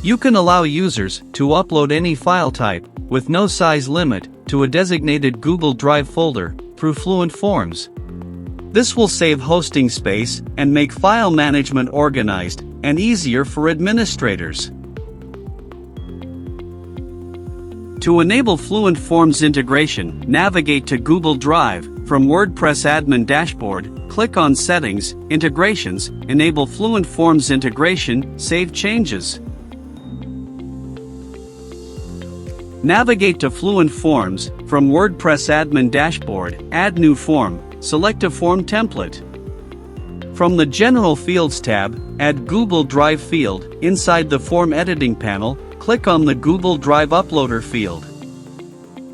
You can allow users to upload any file type, with no size limit, to a designated Google Drive folder, through Fluent Forms. This will save hosting space and make file management organized and easier for administrators. To enable Fluent Forms integration, navigate to Google Drive. From WordPress admin dashboard, click on Settings, Integrations, enable Fluent Forms integration, save changes. Navigate to Fluent Forms. From WordPress admin dashboard, add new form, select a form template. From the General Fields tab, add Google Drive field. Inside the form editing panel, click on the Google Drive Uploader field.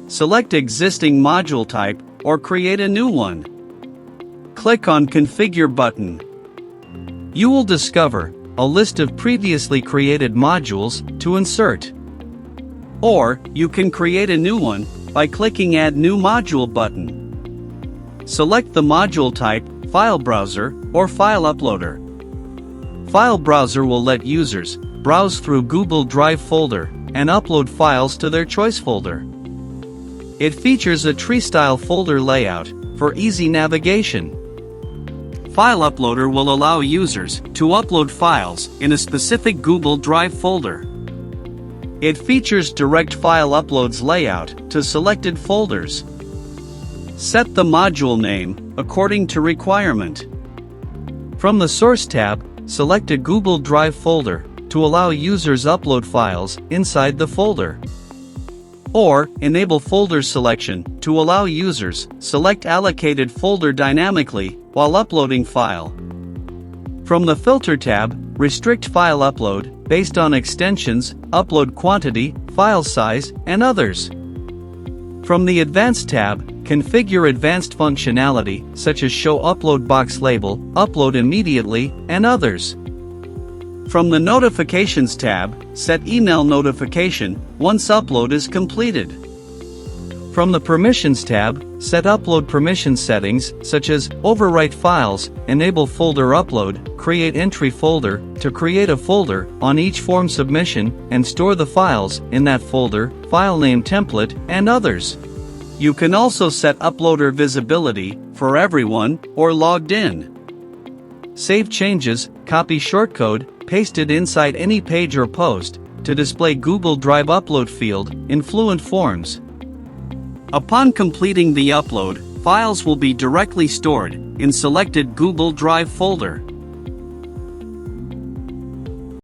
Select existing module type or create a new one. Click on Configure button. You will discover a list of previously created modules to insert. Or, you can create a new one by clicking Add New Module button. Select the module type, File Browser, or File Uploader. File Browser will let users browse through Google Drive folder and upload files to their choice folder. It features a tree-style folder layout for easy navigation. File Uploader will allow users to upload files in a specific Google Drive folder. It features direct file uploads layout to selected folders. Set the module name according to requirement. From the Source tab, select a Google Drive folder to allow users upload files inside the folder. Or, enable folder selection to allow users select allocated folder dynamically while uploading file. From the Filter tab, restrict file upload based on extensions, upload quantity, file size, and others. From the Advanced tab, configure advanced functionality such as show upload box label, upload immediately, and others. From the Notifications tab, set email notification once upload is completed. From the Permissions tab, set upload permission settings such as overwrite files, enable folder upload, create entry folder to create a folder on each form submission and store the files in that folder, file name template, and others. You can also set uploader visibility for everyone or logged in. Save changes, copy shortcode, paste it inside any page or post to display Google Drive upload field in Fluent Forms. Upon completing the upload, files will be directly stored in selected Google Drive folder.